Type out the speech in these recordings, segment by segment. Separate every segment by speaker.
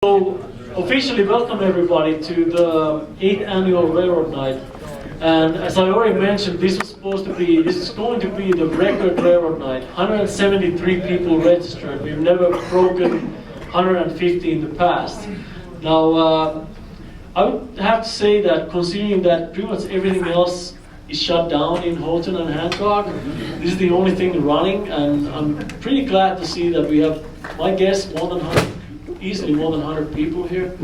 Speaker 1: So, officially welcome everybody to the 8th annual Railroad Night. And as I already mentioned, this is going to be the record Railroad Night. 173 people registered. We've never broken 150 in the past. Now, I would have to say that considering that pretty much everything else is shut down in Houghton and Hancock, this is the only thing running, and I'm pretty glad to see that we have, my guess, easily more than 100 people here.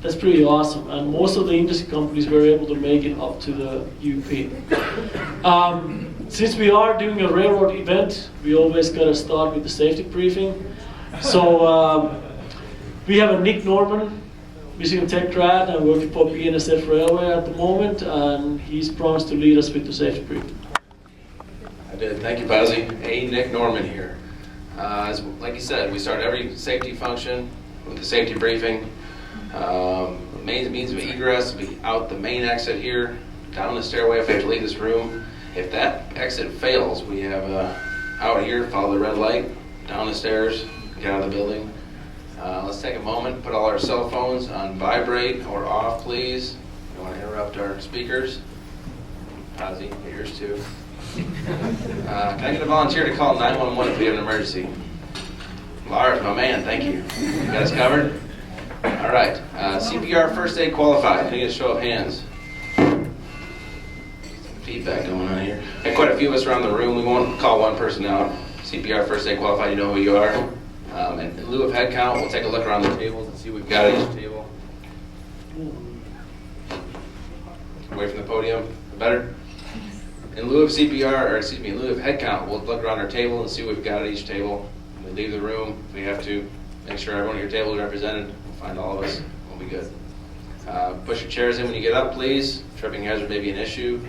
Speaker 1: That's pretty awesome, and most of the industry companies were able to make it up to the UP. Since we are doing a railroad event, we always got to start with the safety briefing. So we have a Nick Norman, Michigan Tech grad, and working for BNSF Railway at the moment, and he's promised to lead us with the safety briefing.
Speaker 2: I did. Thank you, Pasi. Hey, Nick Norman here. Like you said, we start every safety function with the safety briefing. Main means of egress will be out the main exit here, down the stairway if we have to leave this room. If that exit fails, we have out here, follow the red light, down the stairs, get out of the building. Let's take a moment, put all our cell phones on vibrate or off, please. We don't want to interrupt our speakers. Pasi, yours too. Can I get a volunteer to call 911 if we have an emergency? Lars, my man, thank you. You got us covered? All right. CPR first aid qualified. Can I get a show of hands? Some feedback going on here. Got quite a few of us around the room. We won't call one person out. CPR first aid qualified, you know who you are. And in lieu of head count, we'll take a look around the tables and see what we've got at each table. Away from the podium. Better? In lieu of CPR, or excuse me, in lieu of head count, we'll look around our table and see what we've got at each table. When we leave the room, if we have to make sure everyone at your table is represented, we'll find all of us, we'll be good. Push your chairs in when you get up, please. Tripping hazard may be an issue.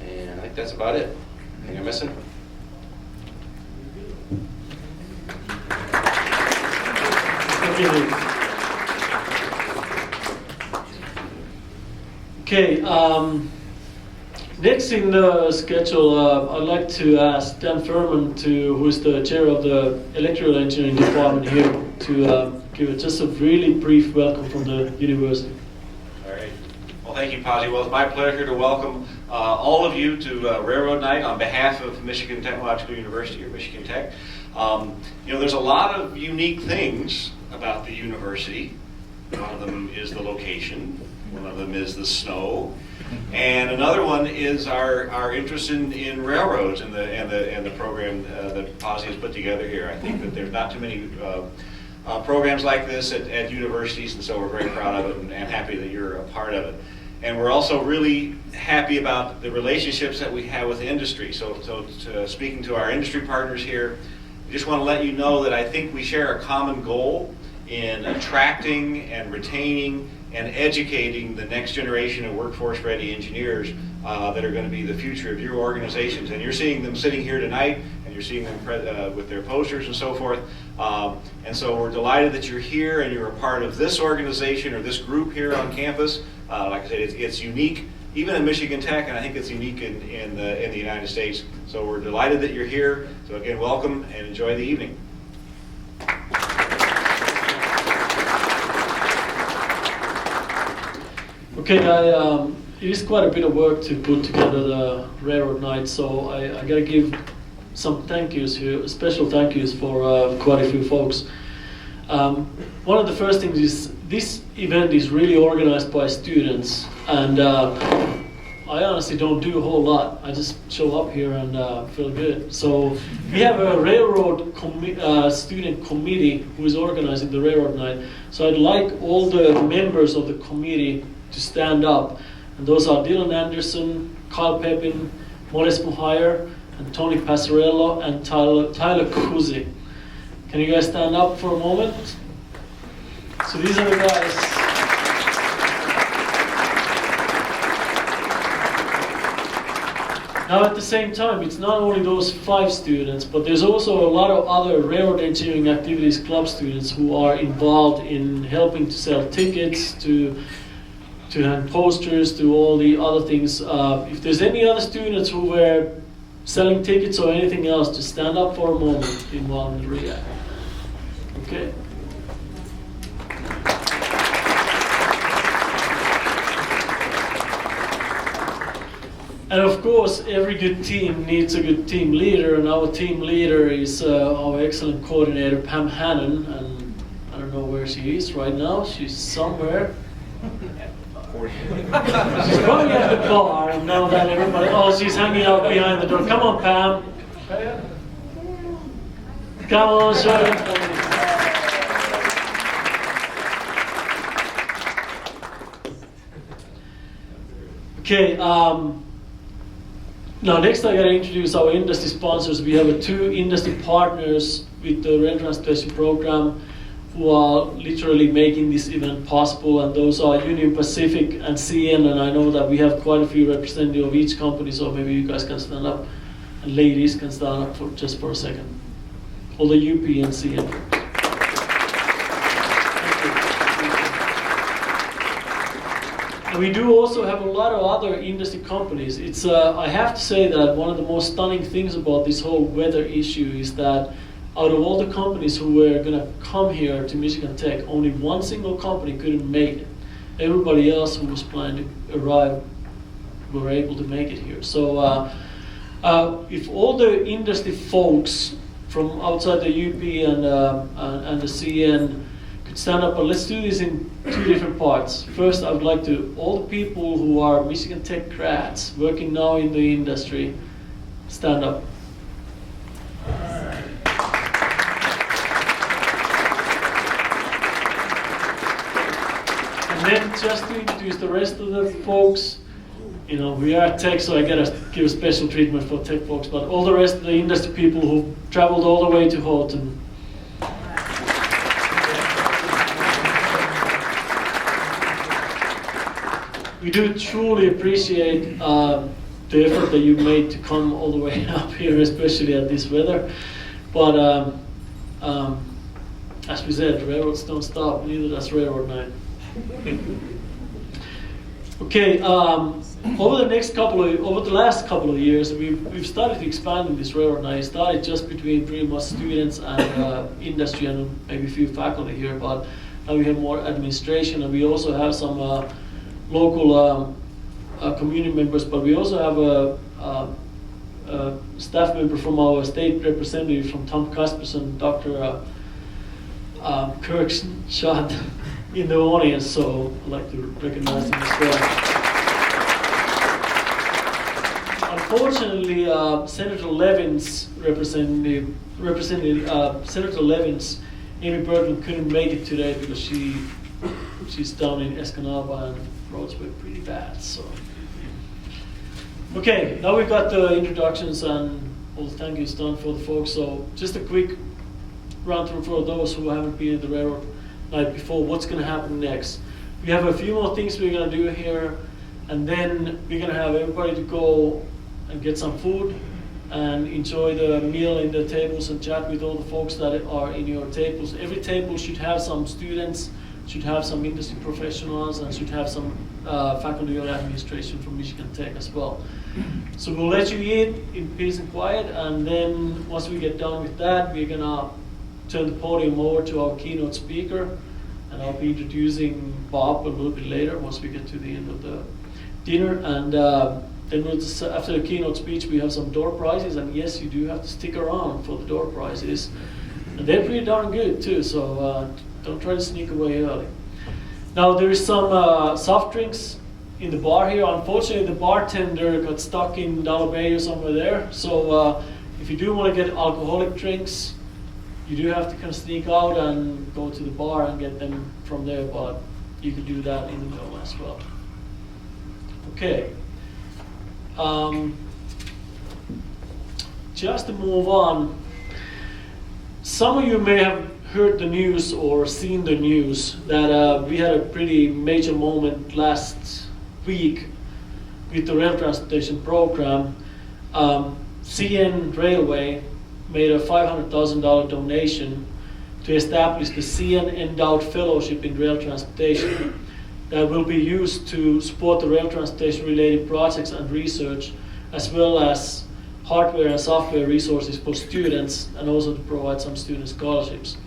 Speaker 2: And I think that's about it. Anything I'm missing?
Speaker 1: Okay, next in the schedule, I'd like to ask Dan Furman, who is the chair of the electrical engineering department here, to give just a really brief welcome from the university.
Speaker 3: All right. Well, thank you, Pasi. Well, it's my pleasure to welcome all of you to Railroad Night on behalf of Michigan Technological University, or Michigan Tech. There's a lot of unique things about the university. One of them is the location. One of them is the snow. And another one is our interest in railroads and the program that Pasi has put together here. I think that there's not too many programs like this at universities, and so we're very proud of it and happy that you're a part of it. And we're also really happy about the relationships that we have with the industry. So speaking to our industry partners here, I just want to let you know that I think we share a common goal in attracting and retaining and educating the next generation of workforce-ready engineers that are going to be the future of your organizations. And you're seeing them sitting here tonight, and you're seeing them with their posters and so forth. And so we're delighted that you're here and you're a part of this organization or this group here on campus. Like I said, it's unique, even in Michigan Tech, and I think it's unique in the United States. So we're delighted that you're here. So again, welcome and enjoy the evening.
Speaker 1: Okay, it is quite a bit of work to put together the Railroad Night, so I got to give some thank yous here, special thank yous for quite a few folks. One of the first things is this event is really organized by students, and I honestly don't do a whole lot. I just show up here and feel good. So we have a railroad student committee who is organizing the Railroad Night. So I'd like all the members of the committee to stand up. And those are Dylan Anderson, Kyle Pepin, Moles Muhayer, and Tony Passarello, and Tyler Kuzi. Can you guys stand up for a moment? So these are the guys. Now at the same time, it's not only those 5 students, but there's also a lot of other railroad engineering activities club students who are involved in helping to sell tickets, to hand posters, to all the other things. If there's any other students who were selling tickets or anything else, just stand up for a moment involved in REAC. Okay. And of course, every good team needs a good team leader, and our team leader is our excellent coordinator, Pam Hannon, and I don't know where she is right now. She's somewhere. She's probably at the bar, and now that everybody, oh, she's hanging out behind the door. Come on, Pam. Come on, show it. Okay, now next I gotta introduce our industry sponsors. We have two industry partners with the rail transportation program who are literally making this event possible, and those are Union Pacific and CN, and I know that we have quite a few representatives of each company, so maybe you guys can stand up, and ladies can stand up for just for a second. All the UP and CN. We do also have a lot of other industry companies. It's I have to say that one of the most stunning things about this whole weather issue is that out of all the companies who were going to come here to Michigan Tech, only one single company couldn't make it. Everybody else who was planning to arrive were able to make it here. So if all the industry folks from outside the UP and the CN could stand up, but let's do this in two different parts. First, I would like to, all the people who are Michigan Tech grads working now in the industry, stand up. And then just to introduce the rest of the folks, you know, we are Tech, so I gotta give a special treatment for Tech folks, but all the rest of the industry people who traveled all the way to Houghton. We do truly appreciate the effort that you made to come all the way up here, especially at this weather. But as we said, railroads don't stop, neither does Railroad Night. Okay, over the last couple of years, we've started expanding this Railroad Night. It started just between pretty much students and industry and maybe a few faculty here, but now we have more administration, and we also have some local community members, but we also have a staff member from our state representative from Tom Casperson, Dr. Kirk Schott, in the audience, so I'd like to recognize him as well. Unfortunately, Senator Levin's representative Senator Levin's Amy Burton couldn't make it today because she's down in Escanaba and roads were pretty bad. So, okay, now we've got the introductions and all the thank yous done for the folks. So, just a quick run through for those who haven't been in the Railroad Night before. What's going to happen next? We have a few more things we're going to do here, and then we're going to have everybody to go and get some food and enjoy the meal in the tables and chat with all the folks that are in your tables. Every table should have some students, should have some industry professionals, and should have some faculty or administration from Michigan Tech as well. So we'll let you eat in peace and quiet, and then once we get done with that, we're gonna turn the podium over to our keynote speaker, and I'll be introducing Bob a little bit later once we get to the end of the dinner. And then we'll just, after the keynote speech, we have some door prizes, and yes, you do have to stick around for the door prizes. And they're pretty darn good too, so don't try to sneak away early. Now there is some soft drinks in the bar here. Unfortunately, the bartender got stuck in Dollar Bay or somewhere there. So if you do want to get alcoholic drinks, you do have to kind of sneak out and go to the bar and get them from there, but you can do that in the middle as well. Okay. Just to move on, some of you may have heard the news or seen the news that we had a pretty major moment last week with the rail transportation program. CN Railway made a $500,000 donation to establish the CN Endowed Fellowship in Rail Transportation that will be used to support the rail transportation related projects and research, as well as hardware and software resources for students, and also to provide some student scholarships.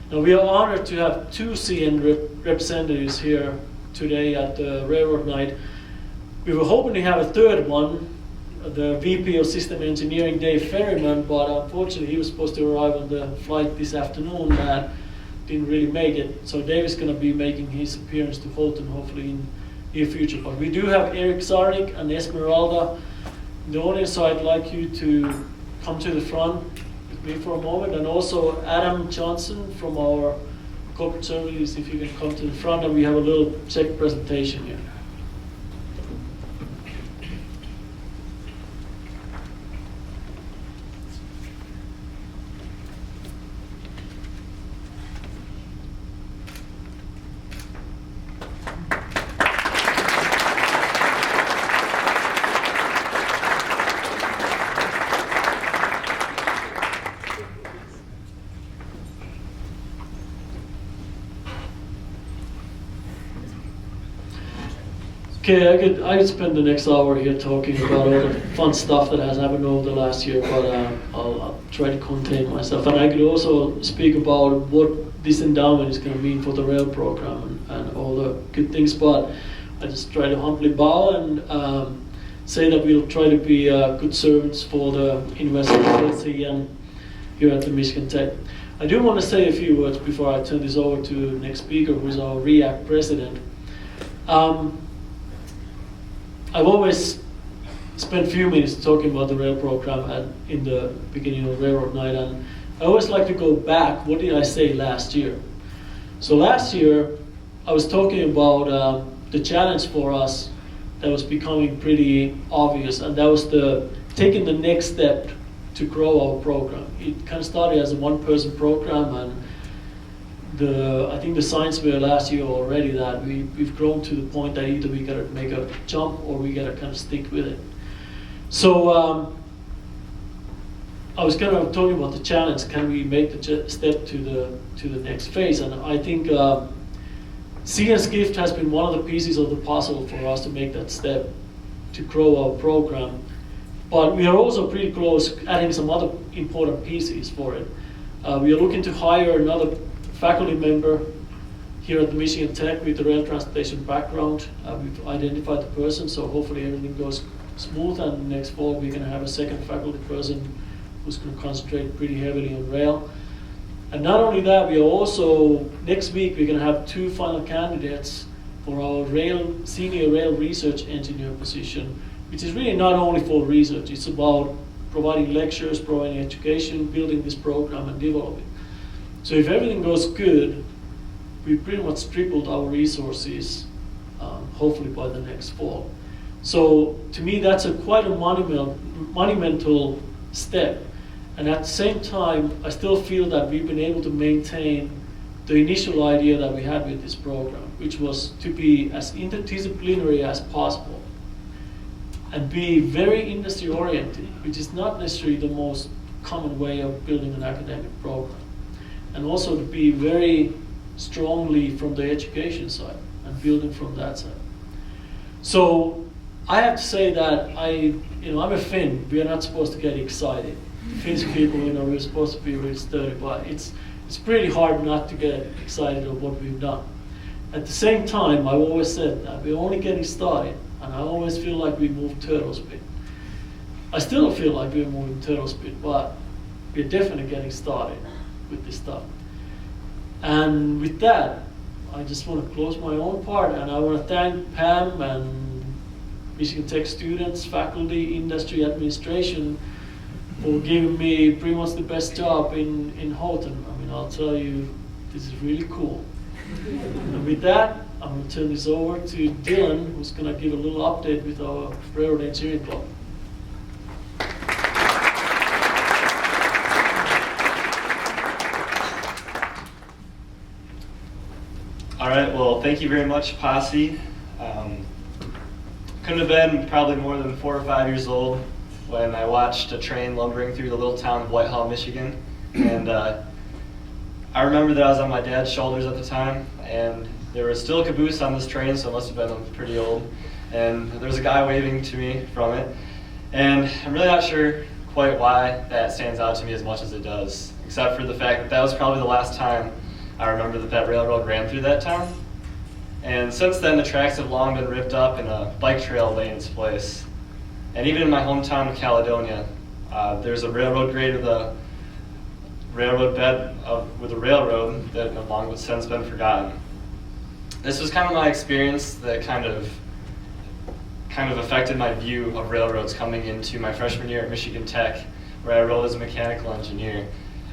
Speaker 1: Now we are honored to have two CN representatives here today at the Railroad Night. We were hoping to have a third one, the VP of System Engineering, Dave Ferryman, but unfortunately he was supposed to arrive on the flight this afternoon and didn't really make it. So Dave is going to be making his appearance to Houghton hopefully in near future. But we do have Eric Zarnik and Esmeralda in the audience, so I'd like you to come to the front with me for a moment, and also Adam Johnson from our corporate services, if you can come to the front, and we have a little check presentation here. Okay, I could spend the next hour here talking about all the fun stuff that has happened over the last year, but I'll try to contain myself. And I could also speak about what this endowment is going to mean for the rail program and all the good things, but I just try to humbly bow and say that we'll try to be good servants for the investors and here at the Michigan Tech. I do want to say a few words before I turn this over to the next speaker, who is our REAC president. I've always spent a few minutes talking about the rail program in the beginning of Railroad Night, and I always like to go back. What did I say last year? So last year, I was talking about the challenge for us that was becoming pretty obvious, and that was taking the next step to grow our program. It kind of started as a one-person program, and I think the signs were last year already that we've grown to the point that either we gotta make a jump or we gotta kind of stick with it. So I was kind of talking about the challenge. Can we make the step to the next phase? And I think CS Gift has been one of the pieces of the puzzle for us to make that step to grow our program. But we are also pretty close adding some other important pieces for it. We are looking to hire another faculty member here at the Michigan Tech with the rail transportation background. We've identified the person, so hopefully everything goes smooth, and next fall we're going to have a second faculty person who's going to concentrate pretty heavily on rail. And not only that, we are also, next week we're going to have 2 final candidates for our senior rail research engineer position, which is really not only for research, it's about providing lectures, providing education, building this program and developing. So if everything goes good, we pretty much tripled our resources, hopefully by the next fall. So to me, that's quite a monumental step. And at the same time, I still feel that we've been able to maintain the initial idea that we had with this program, which was to be as interdisciplinary as possible and be very industry oriented, which is not necessarily the most common way of building an academic program. And also to be very strongly from the education side and building from that side. So I have to say that I'm a Finn. We are not supposed to get excited. Finnish people, we're supposed to be really sturdy, but it's pretty hard not to get excited of what we've done. At the same time, I've always said that we're only getting started, and I always feel like we move turtle speed. I still feel like we're moving turtle speed, but we're definitely getting started with this stuff. And with that, I just want to close my own part, and I want to thank Pam and Michigan Tech students, faculty, industry, administration for giving me pretty much the best job in Houghton. I mean, I'll tell you, this is really cool. And with that, I'm going to turn this over to Dylan, who's going to give a little update with our Railroad Engineering Club.
Speaker 4: All right, well, thank you very much, Pasi. Couldn't have been probably more than 4 or 5 years old when I watched a train lumbering through the little town of Whitehall, Michigan. And I remember that I was on my dad's shoulders at the time, and there was still a caboose on this train, so it must have been pretty old. And there was a guy waving to me from it. And I'm really not sure quite why that stands out to me as much as it does, except for the fact that that was probably the last time I remember that railroad ran through that town. And since then, the tracks have long been ripped up and a bike trail laid in its place. And even in my hometown of Caledonia, there's a railroad grade of the railroad bed with a railroad that has long since been forgotten. This was kind of my experience that kind of affected my view of railroads coming into my freshman year at Michigan Tech, where I enrolled as a mechanical engineer.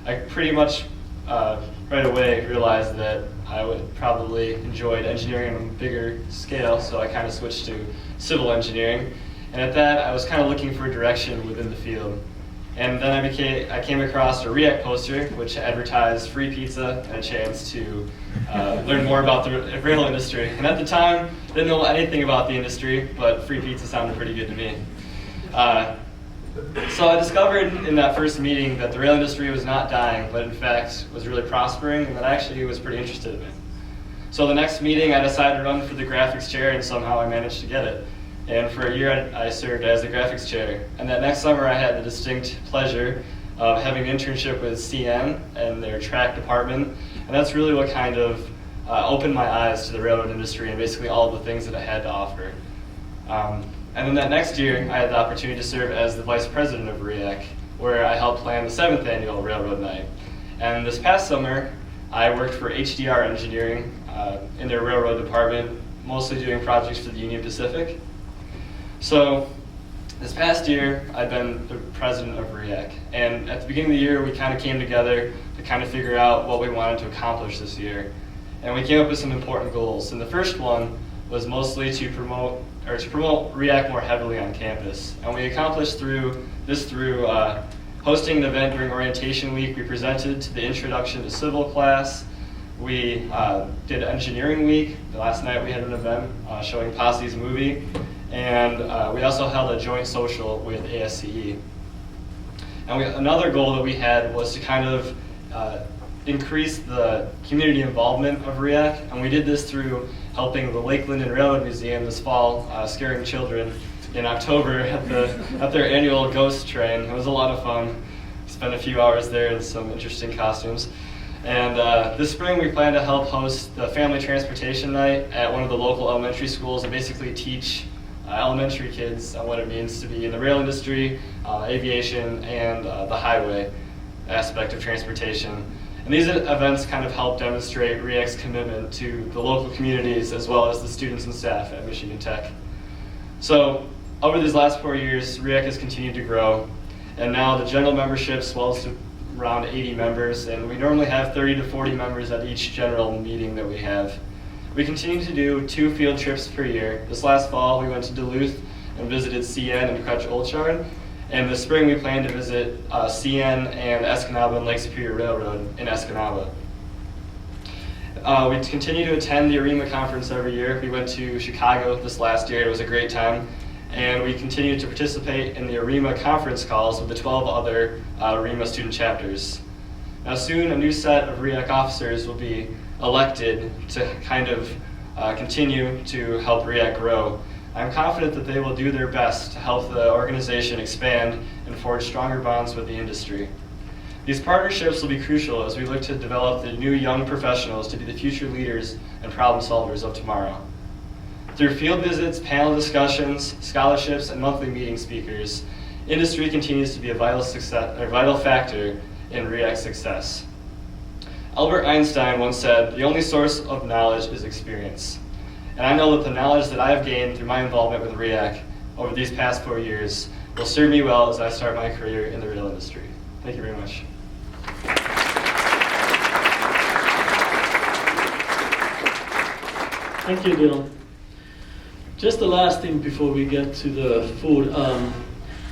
Speaker 4: I pretty much right away realized that I would probably enjoyed engineering on a bigger scale, so I kind of switched to civil engineering. And at that, I was kind of looking for direction within the field. And then I came across a REAC poster, which advertised free pizza and a chance to learn more about the rail industry. And at the time, didn't know anything about the industry, but free pizza sounded pretty good to me. So I discovered in that first meeting that the rail industry was not dying, but in fact was really prospering, and that I actually was pretty interested in it. So the next meeting, I decided to run for the graphics chair, and somehow I managed to get it. And for a year, I served as the graphics chair. And that next summer, I had the distinct pleasure of having an internship with CN and their track department. And that's really what kind of opened my eyes to the railroad industry and basically all of the things that it had to offer. And then that next year, I had the opportunity to serve as the vice president of REAC, where I helped plan the 7th annual Railroad Night. And this past summer, I worked for HDR Engineering in their railroad department, mostly doing projects for the Union Pacific. So this past year, I've been the president of REAC, and at the beginning of the year, we kind of came together to kind of figure out what we wanted to accomplish this year. And we came up with some important goals. And the first one was mostly to promote REAC more heavily on campus. And we accomplished through hosting an event during orientation week. We presented to the introduction to civil class. We did engineering week. Last night we had an event showing Pasi's movie. And we also held a joint social with ASCE. And another goal that we had was to kind of increase the community involvement of REAC, and we did this through helping the Lakeland and Railroad Museum this fall, scaring children in October at their annual ghost train. It was a lot of fun. Spent a few hours there in some interesting costumes. And this spring we plan to help host the Family Transportation Night at one of the local elementary schools and basically teach elementary kids what it means to be in the rail industry, aviation, and the highway aspect of transportation. And these events kind of help demonstrate REAC's commitment to the local communities as well as the students and staff at Michigan Tech. So over these last 4 years, REAC has continued to grow, and now the general membership swells to around 80 members, and we normally have 30 to 40 members at each general meeting that we have. We continue to do 2 field trips per year. This last fall, we went to Duluth and visited CN and Crutch Olchard. And this spring, we plan to visit CN and Escanaba and Lake Superior Railroad in Escanaba. We continue to attend the AREMA conference every year. We went to Chicago this last year. It was a great time. And we continue to participate in the AREMA conference calls with the 12 other AREMA student chapters. Now soon, a new set of REAC officers will be elected to kind of continue to help REAC grow. I'm confident that they will do their best to help the organization expand and forge stronger bonds with the industry. These partnerships will be crucial as we look to develop the new young professionals to be the future leaders and problem solvers of tomorrow. Through field visits, panel discussions, scholarships, and monthly meeting speakers, industry continues to be a vital factor in REAC's success. Albert Einstein once said, "The only source of knowledge is experience." And I know that the knowledge that I have gained through my involvement with REAC over these past 4 years will serve me well as I start my career in the rail industry. Thank you very much.
Speaker 1: Thank you, Dylan. Just the last thing before we get to the food.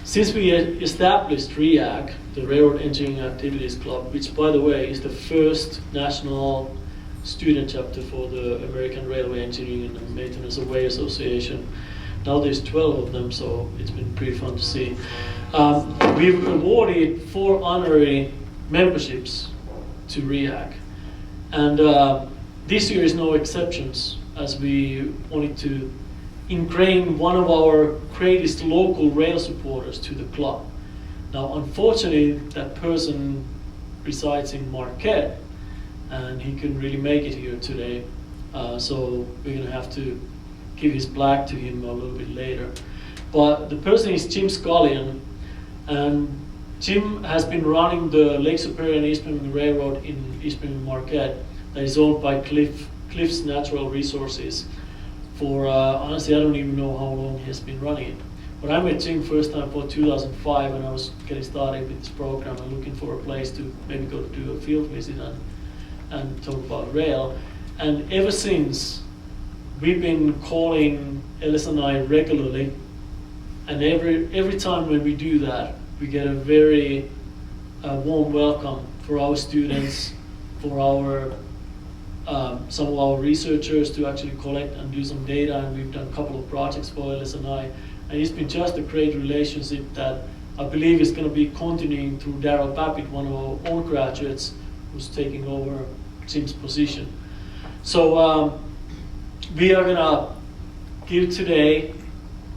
Speaker 1: Since we established REAC, the Railroad Engineering Activities Club, which by the way is the first national student chapter for the American Railway Engineering and Maintenance of Way Association. Now there's 12 of them, so it's been pretty fun to see. We've awarded 4 honorary memberships to REAC. And this year is no exceptions, as we wanted to ingrain one of our greatest local rail supporters to the club. Now, unfortunately, that person resides in Marquette, and he couldn't really make it here today. So we're gonna have to give his plaque to him a little bit later. But the person is Jim Scullion, and Jim has been running the Lake Superior and East Premier Railroad in East Premier Marquette that is owned by Cliffs Natural Resources for, honestly, I don't even know how long he has been running it. But I met Jim first time for 2005 when I was getting started with this program and looking for a place to maybe go to do a field visit and talk about rail. And ever since, we've been calling LS&I regularly, and every time when we do that, we get a very warm welcome for our students, for our some of our researchers to actually collect and do some data, and we've done a couple of projects for LS&I, and it's been just a great relationship that I believe is going to be continuing through Daryl Babbitt, one of our own graduates, who's taking over Jim's position. So we are going to give today,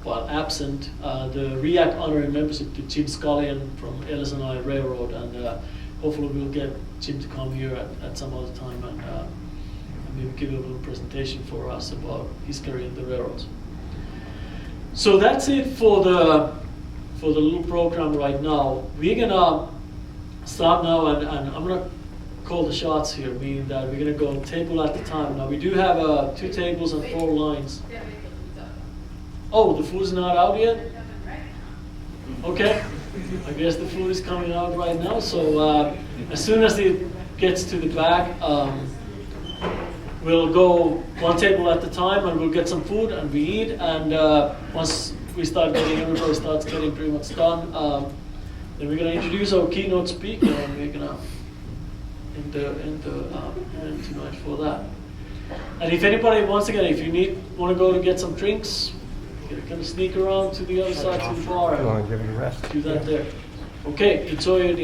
Speaker 1: while absent, the REAC honorary membership to Jim Scullion from LS&I Railroad, and hopefully we'll get Jim to come here at some other time and maybe give a little presentation for us about his career in the railroads. So that's it for the little program right now. We're gonna start now, and I'm gonna call the shots here, meaning that we're gonna go table at the time. Now we do have 2 tables and 4 lines. Oh, the food is not out yet? Okay, I guess the food is coming out right now. So as soon as it gets to the back, we'll go 1 table at a time, and we'll get some food and we eat. And once everybody starts getting pretty much done, then we're gonna introduce our keynote speaker, and we're gonna end the event tonight for that. And if anybody, once again, if you want to go to get some drinks, you're gonna sneak around to the other side to the bar and
Speaker 5: You want to give it a rest?
Speaker 1: do that there. Okay, enjoy your dinner.